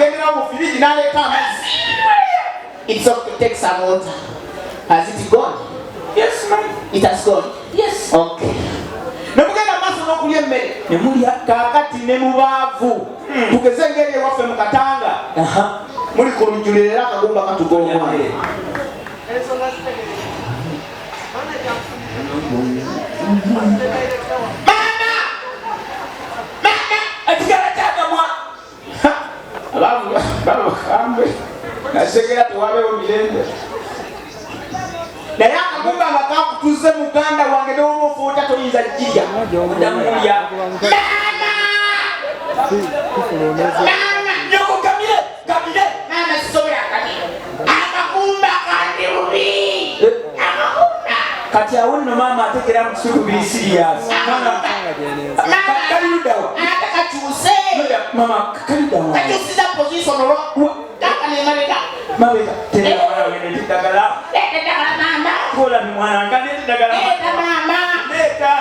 agendera mu firiji n'aleeta amazzi. It's okay to take some water. Has it gone? Yes, ma'am. It has gone? Yes. Okay. Nemugenda maaso n'okulya emmere. Nemulya. Kaakati ne mu baavu. Tugeze engeri ewaffe mu Katanga. Muli ku lujjuliro era akagumba katugonga. Bakambe nasegera tewabeewo mirembe naye akagumba nga kakutuze muganda wange newoba ofuuta toyinza jirya odamulya nyoko kamire mama sisobera akagumba kandi bubi kati awo nno mama atekera mu kisuku biri siriyasi kalirudawo atakakyuse mama kalirudawo kakyusiza position olwo kakanemabega mabega tera mwana wange netidagala netidagala mama kola ni mwana wange netidagala leta mama leta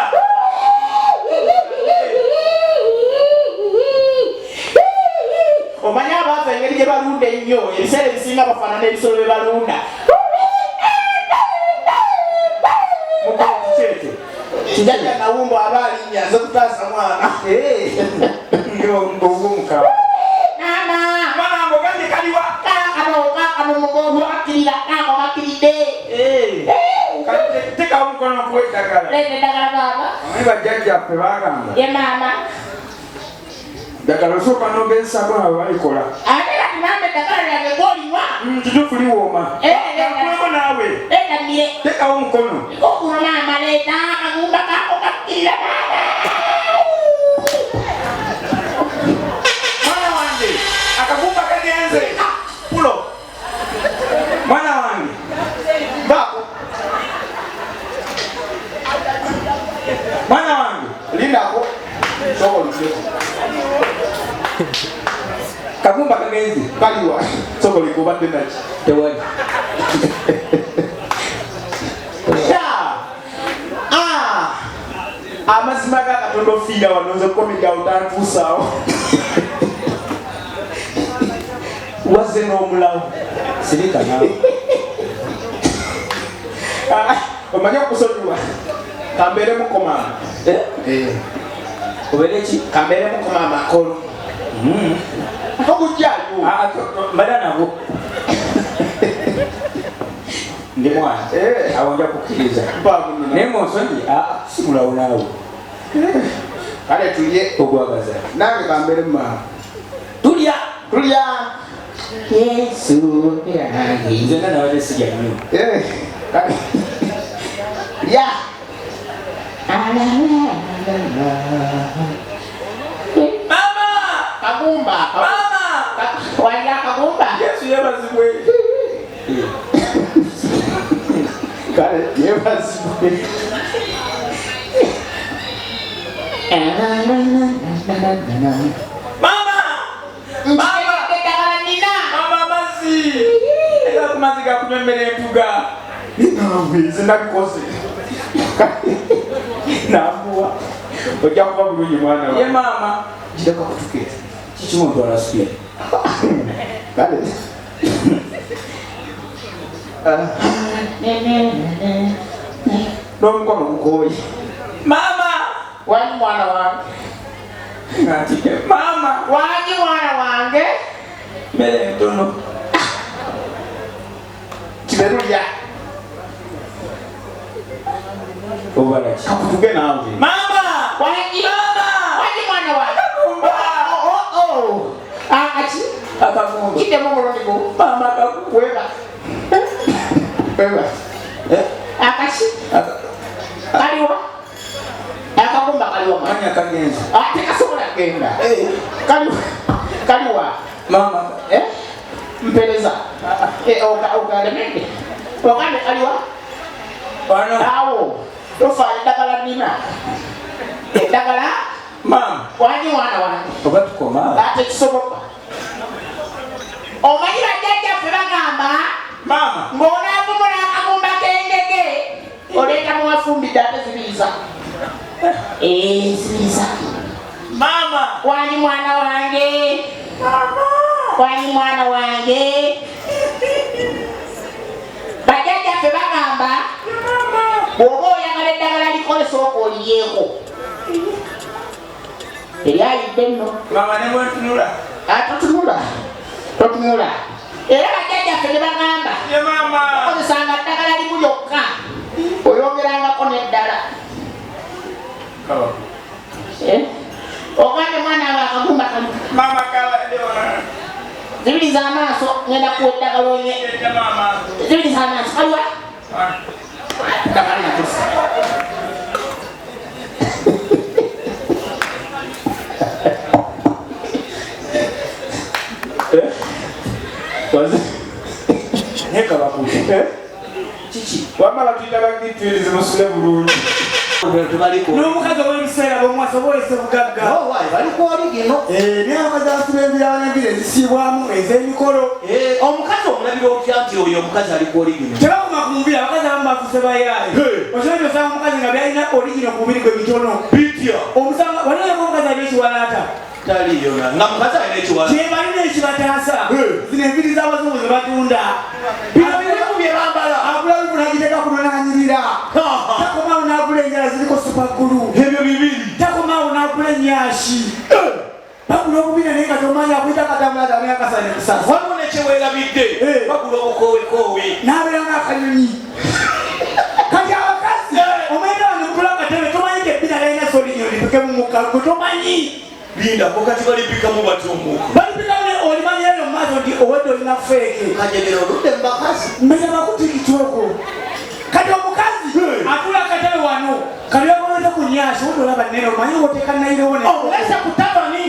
omanya abaava engeri gye balunda ennyo ebiseera ebisinga bafaanana ebisolo bye balunda kijanja nawumbo aba alinnya aze kutaasa mwana ng'omuka mwana ng'ogambye kaliwa kakano mugongo akkirira kako kakkiridde tekawo omukono kuwa eddagala leeta eddagala baaba omanyi bajjajjaffe baagamba ye maama eddagala osooka n'ogezesako nabo balikola ate kati maama eddagala lyange gw'olinywa kituufu liwooma akuleko naawe leetammire tekawo omukono okuno maama leeta akagumba kako kakkirira mwana wange akagumba kagenze pulo mwana wange bako mwana wange lindako sokoluleko kagumba kagenze kaliwa sokolikubadde naki tewali amazima ga Katonda ofiira wano nze komedya otantuusaawo wazze n'omulawo sirika nawe omanye okusonyiwa kambeere mukomaama obeere ki kambeere mukomaama akolo ogujjayo mbada nabo ndi mwana awo nja kukkiriza naye munsonyi simulawo naawe kale tulye ogwagaza nange kambeere mumaama tulya yesu nzenga nawe sijja nnyo lya mama kagumba mama walya kagumba yesu yebazibwe kale yebazibwe mazzi gakunywemmera entuga nze nabikoze nambuwa ojja kuba bulungi mwana ye maama kireka kutukeeza kikimu ntwala sikia kale n'omukono gukooye maama wanyi mwana wange maama wanyi mwana wange mmere entono kiberulya obalaki kakutuge nawe mama wanyi mwana wange akaki akagumba kidemu omulundi gwo mama weba akaki kaliwa akagumba kaliwa manya kagenza ate kasobola kugenda kaliwa mama mpeleza ogalemende ogande kaliwa awo tofaana eddagala nina eddagala mama wanyi mwana wange oba tukoma ate kisoboka omanyi bajjajjaffe bagamba mama ng'onaavumula akagumba k'endege oleeta muwafumbidde ate ziriisa ziriisa mama wanyi mwana wange Wani mwana wange. Bajajja fe bagamba. Bwoba oyagala eddagala likole sooka oliyeko. Eryayidde nno. Mama ne bwentunula. Totunula. Era bajjajja fe ne bagamba. Ye mama. Okozesanga ddagala limu lyokka. Oyongerangako n'eddala. Ogande mwana wa akagumba kano. Mama kawadde ona. Zibiri z'amaaso ngenda kuwa eddagala onye. Mama. Zibiri z'amaaso kaliwa? Ddagala nakusa. Neka bakuli. Chichi. Wamala tuyita bagitwirize musule bulungi. N'omukazi ow'ebiseera bw'omwasobolese bugagga. Bali ku oligino. Naye abakazi abasula ebirabanagira ezisiibwamu ez'emikolo. Omukazi omulabira otya nti oyo omukazi ali ku oligino. Tebakoma ku mubiri abakazi abamu bafuse bayaaye. Osobola osanga omukazi nga byalina oligino ku mubiri gwe bitono. Bitya. Omusanga walirako omukazi alina ekiwalaata. Taliyo nga mukazi alina ekiwalaata. Kye balina ekibataasa. Zino enviri z'abazungu ze batunda. Bino birimu bye bambala. Agula bimu n'agiteeka kunonaanyirira. Takomaawo n'agula enjala ziriko supagulu. Ebyo bibiri. Takomaawo n'agula ennyashi. Bagula obubina naye nga tomanyi akuyita katambula tamanya akasane kusasa. Waliwo nekyeweerabidde. Bagula obukooweekoowe. N'abeera ng'akanyonyi. Kati abakazi omwenda wano mutula akatebe tomanyi kebbina lalina solinyo lipikemu mu kalgo tomanyi. Linda ko kati balipikamu batumuka. Balipikamu ne olimanyi eno mu maaso nti owedde olina feeke. Kajegera oludde mu bakazi. Mmenya bakutikitoko. Kati omukazi atula akatebe wano kalyogoonze ku nyaasi wodde olaba nnene omanyi woteeka nayirewo ne. Olese ku tabani.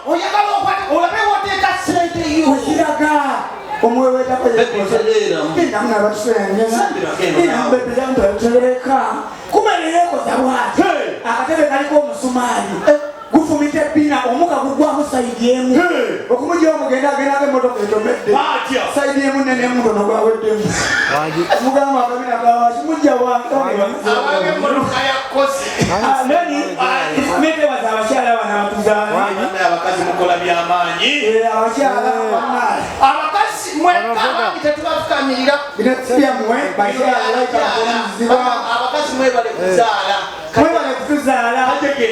Oyagala okwata olabe woteeka ssente yo. Okiraga omweweetako yendamu nabatuseyanyenaambebirambatutereka kumeneyekoza bwati akatebe kaliko omusumaali gufumita ebbina omuka gugwamu sayidi emu okumujja omugenda agendako emotoka etomedde sayidi emu nene mutono gwaweddemu omugamba akabina kawaki mujja wangemetebaza abakyala bana abatuzaala abakazi mukola byamaanyi abakyala abakazi mwekaba tetubafukamirira binabyamwe abakazi mwebale kuzaala mwebale kutuzaala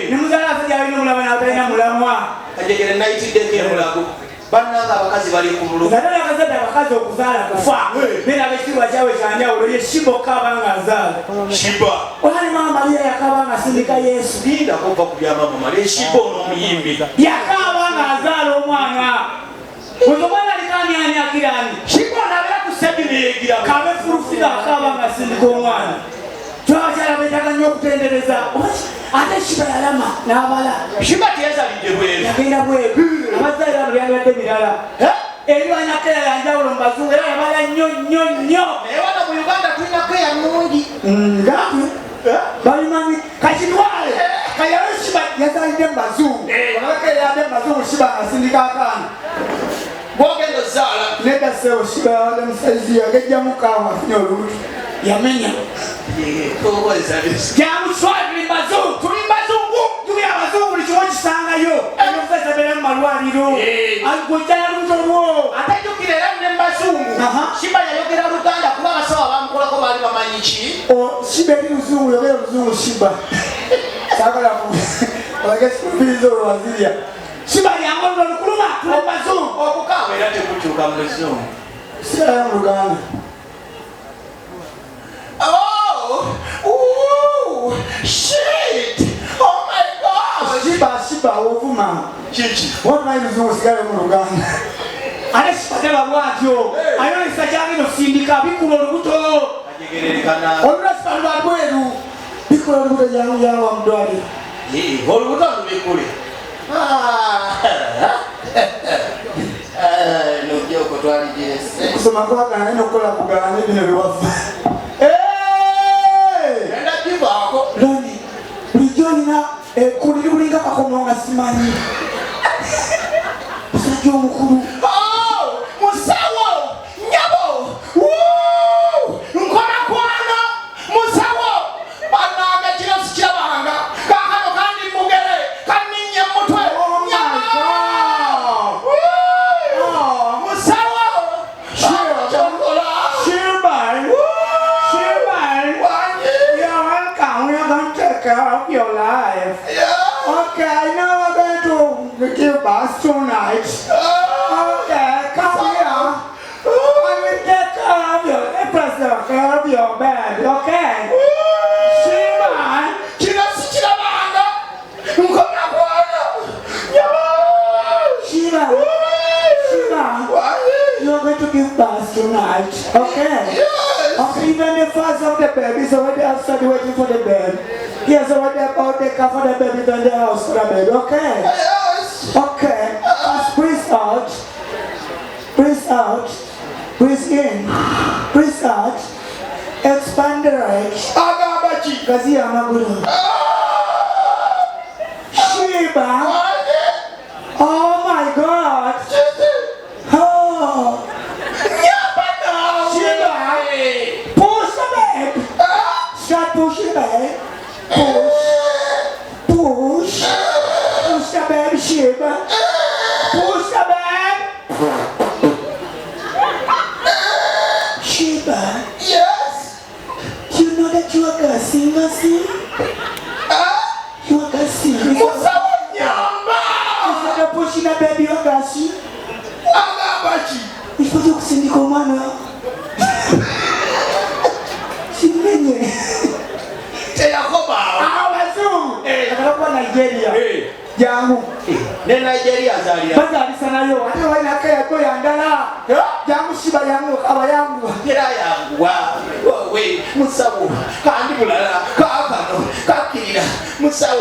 nemuzaala asajja alina omulaba natalina mulamwa kajegere nayitiddeko emulago bannanga abakazi bali ku lulu zatala akazadde abakazi okuzaala kufa naye abekirwa kyawe kyanjawulo ye shiba okkaaba nga azaala shiba olali mama Mariya yakaaba nga asindika Yesu lindako ova ku byamama Mariya shiba onomuyimbi yakaaba nga azaala omwana omwana alikanyani akirani shiba onabera ku sebineegira kabe fulufira akaaba nga asindika omwana twabakyala betaaga nnyo okutendereza ate shiba yalama n'abala shiba teyazalidde bweru yagenda bweru abazaire abo byalibadde birala ebibanyako eyayanjawulo mu bazungu era yabala nnyo nnyo nnyo naye wano mu Uganda tulinako eyanungi ngati babimanyi kakitwale kayalo shiba yazalidde mu bazungu olabako eyadde mu bazungu shiba asindika akaana bwogenda ozaala nedda sewo shiba yawadde musaizi yagejjamu kaawa afunye olubuto yamenya jamuswagiri bazungu tuli bazungu jubira abazungu buli kimu kisangayo ebyokukozesa beera mu malwaliro gojjala lubuto lwo atajjukira era ne mu bazungu shiba yayogera Luganda kuba abasawo bamukolako baali bamanyi ki shiba eri luzungu yogera oluzungu shiba sagala olage sikubiriza olwazirya shiba lyangolula olukuluma tuli mu bazungu okukaawa era tekukyuka mu luzungu sirayo mu Luganda. Oh, shit! Oh my God! Shiba ovuma. Chichi. What might you sigara mu Luganda? Ale sipatela bwatyo. Ayo isajali no sindika bikulo lubuto. Ajegerekana. Olura sipalwa bweru. Bikulo lubuto yangu yawa mdwali. Olubuto lubikule. No joko twali jese. Kusoma kwaka na nokola kugana bino biwafu. Loni, bulijoni na kuliri bulinga kakomo nga simanyi. Musajja omukulu. Musawo! Nyabo! Nkona kwana! Musawo! Bananga kino sikirabanga. Kakano kandi mugere. Kaninye mutwe. Nyabo! your life. Okay, now we're going to give birth tonight. Okay, come here. I will take care of your bed, okay? Shiba. You're going to give birth tonight, okay? Yes. Okay, even the father of the baby is already outside waiting for the bed. He has already about the car for the baby in the house for the baby, okay? Yes. Okay, just breathe out. Breathe out. Breathe in. Breathe out. Expand the right. Kazi Amaguru. Shiba. Oh my God. Oh. Shiba. Push the bed. Start pushing the bed. Push. Push. Push the bed, Shiba. Push the bed. Shiba. Yes. You know that you are gonna sing, Mercy? You are gonna sing. Instead of pushing the baby, you are gonna sing. If you look in the command, she made Nigeria. Jangu. Ne Nigeria zalia. Baza sana yo. Ate wana kaya to yandala. Jangu shiba yangu aba yangu. Kira yangu wa we musabu. Ka